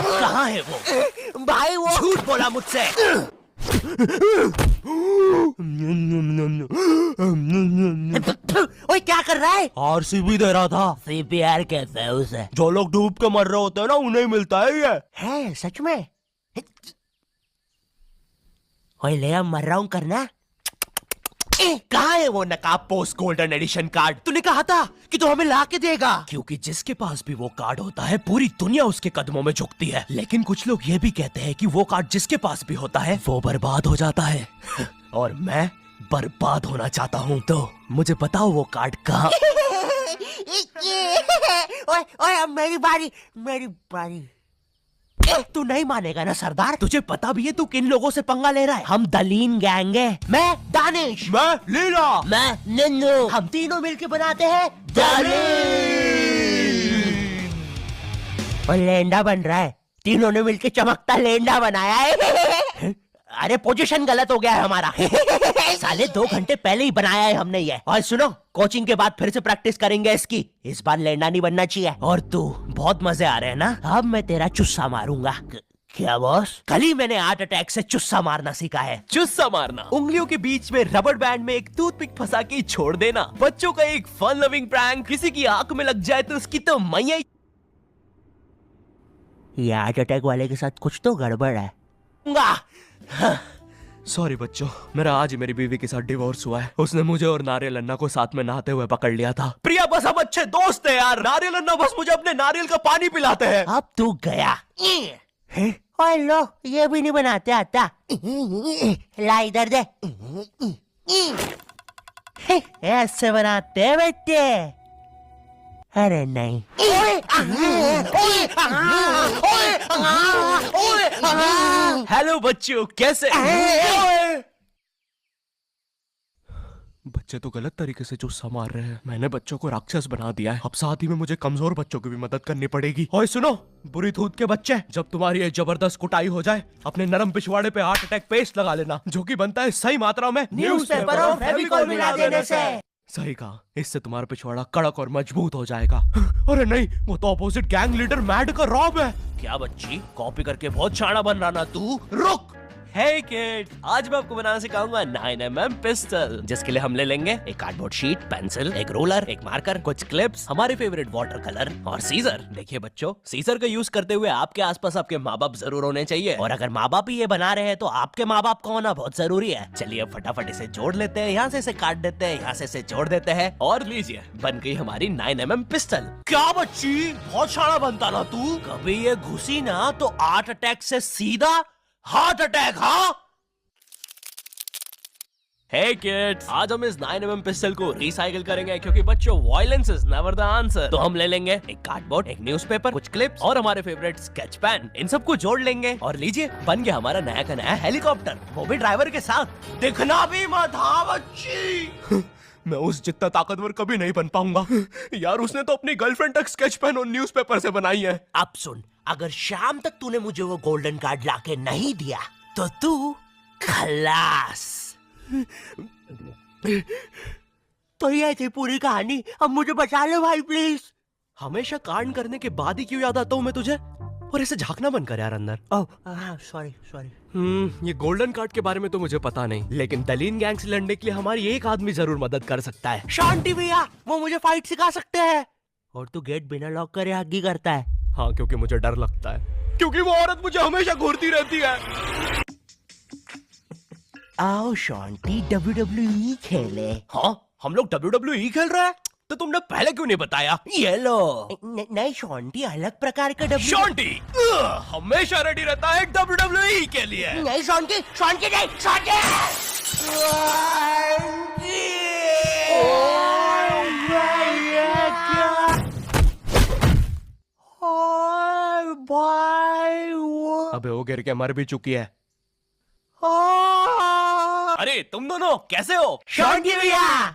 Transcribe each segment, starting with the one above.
कहाँ है वो? भाई वो झूठ बोला मुझसे। ओए क्या कर रहा है? आरसीबी दे रहा था। सीपीआर कहते हैं उसे। जो लोग डूब के मर रहे होते हैं ना, उन्हें मिलता है ये। है सच में? ओए ले अब मर रहा हूँ करना। कहाँ है वो नकाब पोस्ट गोल्डन एडिशन कार्ड? तूने कहा था कि तू हमें ला के देगा। क्योंकि जिसके पास भी वो कार्ड होता है, पूरी दुनिया उसके कदमों में झुकती है। लेकिन कुछ लोग ये भी कहते हैं कि वो कार्ड जिसके पास भी होता है, वो बर्बाद हो जाता है। और मैं बर्बाद होना चाहता हूँ, तो मुझे बताओ वो कार्ड कहाँ? ओए ओए अब मेरी बारी। तू नहीं मानेगा ना सरदार? तुझे पता भी है तू किन लोगों से पंगा ले रहा है? हम दलीन गैंग है। मैं दानिश, मैं लीला, मैं नन्नू, हम तीनों मिलके बनाते हैं और लेंडा बन रहा है। तीनों ने मिलके चमकता लेंडा बनाया है। अरे पोजीशन गलत हो गया है हमारा। साले 2 घंटे पहले ही बनाया है हमने ये। और सुनो, कोचिंग के बाद फिर से प्रैक्टिस करेंगे इसकी। इस बार लेंडा नहीं बनना चाहिए। और तू बहुत मजे आ रहे हैं ना? अब मैं तेरा चुस्सा मारूंगा। क्या बॉस? कल ही मैंने हार्ट अटैक से चुस्सा मारना सीखा है। चुस्सा मारना उंगलियों के बीच में रबर बैंड में एक टूथपिक फंसा के छोड़ देना। बच्चों का एक फन लविंग प्रैंक। किसी की आंख में लग जाए तो उसकी तो मैया। ये हार्ट अटैक वाले के साथ कुछ तो गड़बड़ है। सॉरी बच्चों, मेरा आज ही मेरी बीवी के साथ डिवोर्स हुआ है। उसने मुझे और नारियल अन्ना को साथ में नहाते हुए पकड़ लिया था। प्रिया बस हम अच्छे दोस्त हैं यार। नारियल अन्ना बस मुझे अपने नारियल का पानी पिलाते हैं। अब तू गया। ओए लो, ये भी नहीं बनाते आता। ला इधर दे। ऐसे बनाते हैं बेटे। अरे नहीं। हेलो बच्चों, कैसे? बच्चे तो गलत तरीके से चुस्सा मार रहे हैं। मैंने बच्चों को राक्षस बना दिया है। अब साथ ही में मुझे कमजोर बच्चों की भी मदद करनी पड़ेगी। और सुनो बुरी थूत के बच्चे, जब तुम्हारी ये जबरदस्त कुटाई हो जाए, अपने नरम पिछवाड़े पे हार्ट अटैक पेस्ट लगा लेना, जो कि बनता है सही मात्रा में न्यूज़पेपर और फेविकोल मिला देने से। सही कहा, इससे तुम्हारा पिछवाड़ा कड़क और मजबूत हो जाएगा। अरे नहीं, वो तो अपोजिट गैंग लीडर मैड का रॉब है। क्या बच्ची, कॉपी करके बहुत शाना बन रहा ना तू? रुक। Hey kid, आज मैं आपको बनाना सिखाऊंगा 9mm पिस्टल, जिसके लिए हम ले लेंगे एक कार्डबोर्ड शीट, पेंसिल, एक रोलर, एक मार्कर, कुछ क्लिप्स, हमारे फेवरेट वाटर कलर और सीजर। देखिए बच्चों, सीजर का यूज करते हुए आपके आसपास आपके माँ बाप जरूर होने चाहिए। और अगर माँ बाप ही ये बना रहे हैं तो आपके माँ बाप का होना बहुत जरूरी है। चलिए अब फटाफट इसे जोड़ लेते हैं। यहाँ से इसे काट देते हैं, यहाँ से इसे जोड़ देते हैं और लीजिए बन गई हमारी 9mm पिस्टल। क्या बच्ची, बहुत शाना बनता ना तू? कभी ये घुसी ना तो हार्ट अटैक से सीधा हार्ट अटैक। हाँ Hey kids, आज हम इस 9mm पिस्टल को रिसाइकिल करेंगे, क्योंकि बच्चों violence is never the answer. तो हम ले लेंगे एक कार्डबोर्ड, एक न्यूज़पेपर, कुछ क्लिप्स और हमारे फेवरेट स्केच पेन। इन सबको जोड़ लेंगे और लीजिए बन गया हमारा नया का नया हेलीकॉप्टर, वो भी ड्राइवर के साथ। दिखना भी मत। हाँ बच्ची। मैं उस जितना ताकतवर कभी नहीं बन पाऊंगा यार। उसने तो अपनी गर्लफ्रेंड तक स्केच पेन और न्यूज़पेपर से बनाई है। अब सुन, अगर शाम तक तूने मुझे वो गोल्डन कार्ड लाके नहीं दिया तो तू खलास। तो ये थी पूरी कहानी। अब मुझे बचा लो भाई प्लीज। हमेशा कांड करने के बाद ही क्यों याद आता हूँ मैं तुझे? और इसे झांकना बंद कर यार अंदर। Oh sorry. ये गोल्डन कार्ड के बारे में तो मुझे पता नहीं, लेकिन दलीन गैंग से लड़ने के लिए हमारी एक आदमी जरूर मदद कर सकता है। शांति भैया, वो मुझे फाइट सिखा सकते हैं। और तू गेट बिना लॉक करे आगे करता है। हाँ, क्योंकि मुझे डर लगता है, क्योंकि वो औरत मुझे हमेशा घूरती रहती है। आओ शांति WWE खेले। हाँ, हम लोग WWE खेल रहे हैं? तो तुमने पहले क्यों नहीं बताया? ये लो। नहीं शांति अलग प्रकार का शांति हमेशा रेडी रहता है WWE के लिए। नहीं शांति नहीं अबे वो गिर के मर भी चुकी है। अरे तुम दोनों कैसे हो? शांति भैया।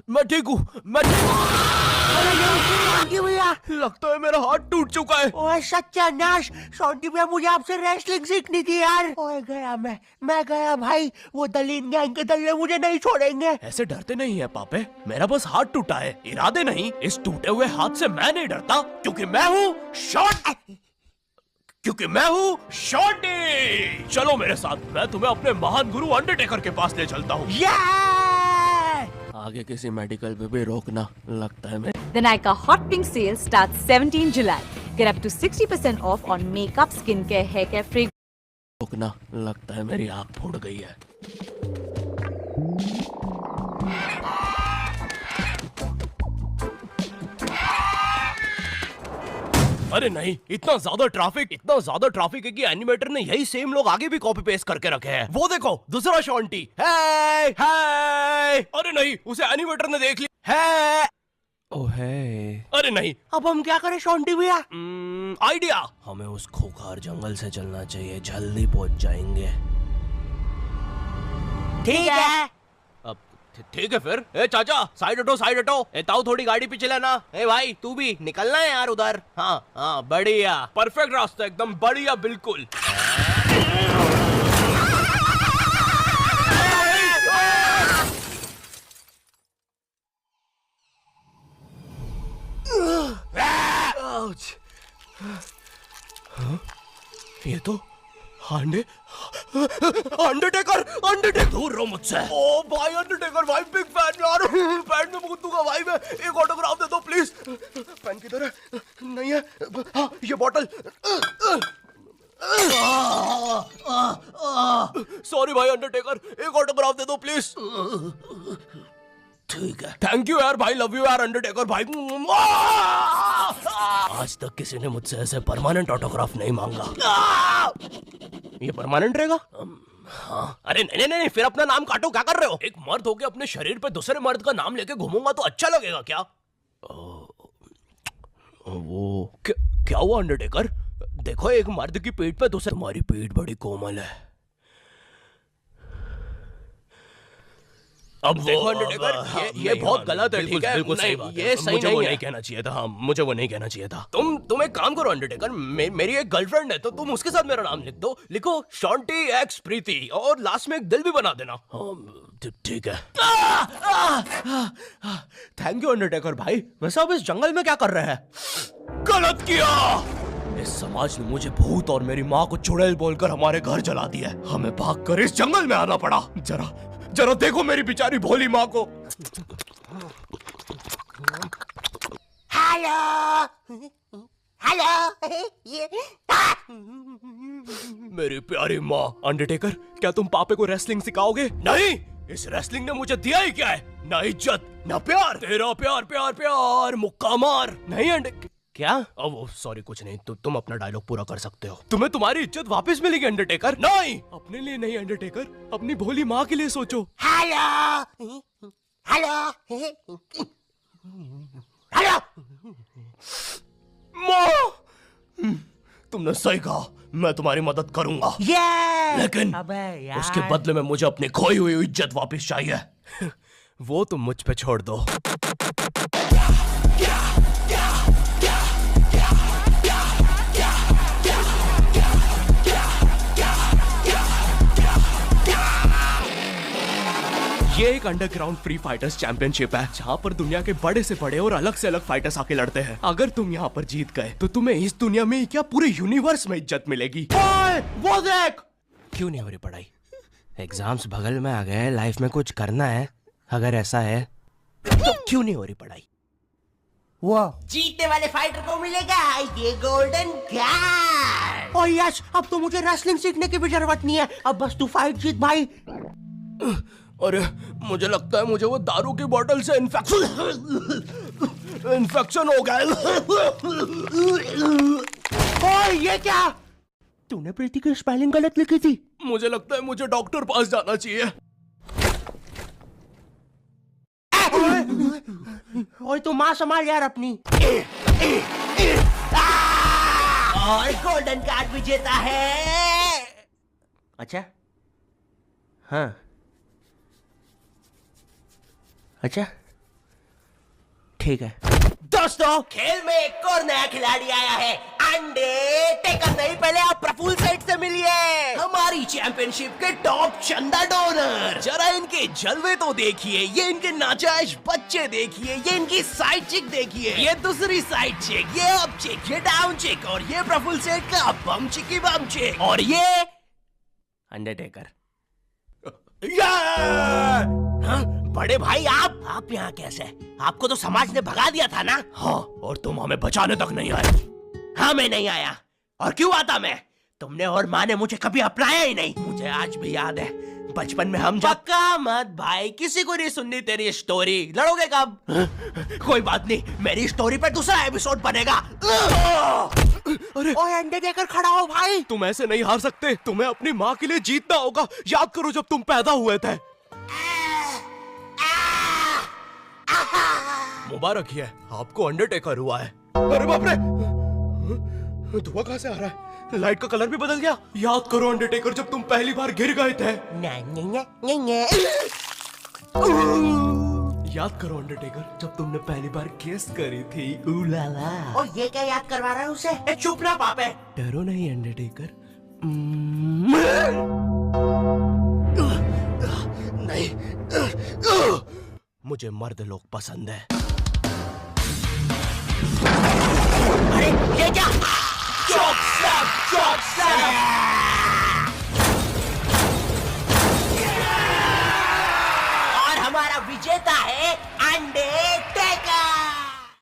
मैं ठीक हूँ। शॉन्टी भैया। लगता है मेरा हाथ टूट चुका है। ओए सत्यानाश, शॉन्टी भैया मुझे आपसे रेसलिंग सीखनी थी यार। ओए गया मैं गया भाई, वो दलीन गैंग के दल्ले मुझे नहीं छोड़ेंगे। ऐसे डरते नहीं है पापे, मेरा बस हाथ टूटा है, इरादे नहीं। इस टूटे हुए हाथ से मैं नहीं डरता, क्योंकि मैं हूँ शॉन्टी। चलो मेरे साथ, मैं तुम्हें अपने महान गुरु अंडरटेकर के पास ले चलता हूँ। आगे किसी मेडिकल पे भी रोकना, लगता है मैं। The Nykaa Hot Pink sale starts 17 July. Get up to 60% off on makeup, skincare, haircare, fragrance. रोकना, लगता है मेरी आँख फूट गई है। अरे नहीं, इतना ज्यादा ट्रैफिक है कि एनिमेटर ने यही सेम लोग आगे भी कॉपी पेस्ट करके रखे हैं। वो देखो, दूसरा शॉन्टी। हे! अरे नहीं, उसे एनिमेटर ने देख लिया। है! ओह है। अरे नहीं, अब हम क्या करें शॉन्टी भैया? आइडिया, हमें उस खोखार जंगल से चलना चाहिए, जल्दी पहुंच जाएंगे। ठीक है। अब ठीक है फिर। ए चाचा, साइड हटो। ए ताऊ, थोड़ी गाड़ी पीछे लेना। ए भाई, तू भी निकलना है यार उधर। हाँ, बढ़िया, परफेक्ट रास्ता, एकदम बढ़िया, बिल्कुल। ये तो अंडरटेकर दूर रहो मुझसे। ओ भाई अंडरटेकर भाई, बिग फैन यार। पैंट में मुकुंदू का भाई, मैं एक ऑटोग्राफ दे दो प्लीज। पेन किधर है? नहीं है। हाँ, ये बॉटल। सॉरी भाई अंडरटेकर, एक ऑटोग्राफ दे दो प्लीज। ठीक है, थैंक यू यार भाई, लव यू यार अंडरटेकर भाई। आज तक किसी ने मुझसे ऐसे परमानेंट ऑटोग्राफ नहीं मांगा। ये परमानेंट रहेगा? हाँ। अरे नहीं, फिर अपना नाम काटो, क्या कर रहे हो? एक मर्द होके अपने शरीर पे दूसरे मर्द का नाम लेके घूमूंगा तो अच्छा लगेगा क्या? वो क्या हुआ अंडरटेकर? देखो, एक मर्द की पीठ पे दूसरे। तुम्हारी पीठ बड़ी कोमल है। अब देखो अंडरटेकर, ये बहुत गलत है, ठीक है? ये सही नहीं है। वो नहीं कहना चाहिए था। हाँ, मुझे वो नहीं कहना चाहिए था। तुम एक काम करो अंडरटेकर, मेरी एक गर्लफ्रेंड है, तो तुम उसके साथ मेरा नाम लिख दो। लिखो शॉन्टी एक्स प्रीति, और लास्ट में एक दिल भी बना देना। ठीक है। थैंक यू अंडरटेकर भाई। वैसे अब इस जंगल में क्या कर रहे हैं? गलत किया। इस समाज ने मुझे भूत और मेरी माँ को चुड़ैल बोलकर हमारे घर जला दिया। हमें भागकर इस जंगल में आना पड़ा। जरा देखो मेरी बेचारी भोली माँ को। हेलो। मेरी प्यारी माँ। अंडरटेकर, क्या तुम पापे को रेसलिंग सिखाओगे? नहीं, इस रेसलिंग ने मुझे दिया ही क्या है? ना इज्जत, ना प्यार। तेरा प्यार मुक्का मार। नहीं क्या? वो सॉरी, कुछ नहीं। तुम अपना डायलॉग पूरा कर सकते हो। तुम्हें तुम्हारी इज्जत वापस मिलेगी अंडरटेकर। नहीं, अपने लिए नहीं अंडरटेकर, अपनी भोली माँ के लिए सोचो। हेलो। माँ, तुमने सही कहा, मैं तुम्हारी मदद करूंगा। लेकिन उसके बदले में मुझे अपनी खोई हुई इज्जत वापस चाहिए। वो तुम मुझ पे छोड़ दो। ये एक अंडरग्राउंड फ्री फाइटर्स चैंपियनशिप है, जहाँ पर दुनिया के बड़े से बड़े और अलग से अलग फाइटर्स आके लड़ते हैं। अगर तुम यहाँ पर जीत गए तो तुम्हें इस दुनिया में क्या, पूरे यूनिवर्स में इज्जत मिलेगी। वो देख। क्यों नहीं हो रही पढ़ाई? एग्जाम्स बगल में आ गए, लाइफ में कुछ करना है। अगर ऐसा है तो क्यों नहीं हो रही पढ़ाई? वो जीतने वाले फाइटर को मिलेगा ये गोल्डन कार्ड। और यस, अब तो मुझे रेसलिंग सीखने की भी जरूरत नहीं है। अब बस तू फाइट जीत भाई। अरे मुझे लगता है मुझे वो दारू की बोतल से इन्फेक्शन हो गया। ओए ये क्या? तूने प्रीति की स्पेलिंग गलत लिखी थी। मुझे लगता है मुझे डॉक्टर पास जाना चाहिए। ओए तू माँ संभाल यार अपनी। और गोल्डन कार्ड विजेता है। अच्छा, हाँ, अच्छा, ठीक है। दोस्तों, खेल में एक और नया खिलाड़ी आया है, अंडरटेकर। नहीं, पहले आप प्रफुल्ल सेठ से मिलिए, हमारी चैंपियनशिप के टॉप चंदा डोनर। जरा इनके जलवे तो देखिए, ये इनके नाजायज बच्चे देखिए, ये इनकी साइड चिक देखिए, ये दूसरी साइड चिक, ये अप चिक, ये डाउन चिक, और ये प्रफुल्ल सेठ का बम चिकी बम चिक, और ये अंडरटेकर। हाँ, बड़े भाई आप यहाँ कैसे? आपको तो समाज ने भगा दिया था ना? हाँ, और तुम हमें बचाने तक नहीं आए। हाँ, मैं नहीं आया। और क्यों आता मैं? तुमने और माँ ने मुझे कभी अपनाया ही नहीं। मुझे आज भी याद है, बचपन में हम पक्का मत भाई, किसी को नहीं सुननी तेरी स्टोरी। लड़ोगे कब? कोई बात नहीं, मेरी स्टोरी पे दूसरा एपिसोड बनेगा। अरे ओए अंडरटेकर, खड़ा हो भाई। तुम ऐसे नहीं हार सकते, तुम्हें अपनी माँ के लिए जीतना होगा। याद करो जब तुम पैदा हुए थे। मुबारक है, आपको अंडरटेकर हुआ है। अरे बाप रे, धुआं कहाँ से आ रहा है? लाइट का कलर भी बदल गया। याद करो अंडरटेकर, जब तुम पहली बार गिर गए थे। याद करो अंडरटेकर, जब तुमने पहली बार किस करी थी। उलाला। और ये क्या याद करवा रहा है उसे? चुप ना पापे। डरो नहीं अंडरटेकर। नहीं, मुझे मर्द लोग पसंद है। अरे ये क्या? और हमारा विजेता है अंडरटेकर।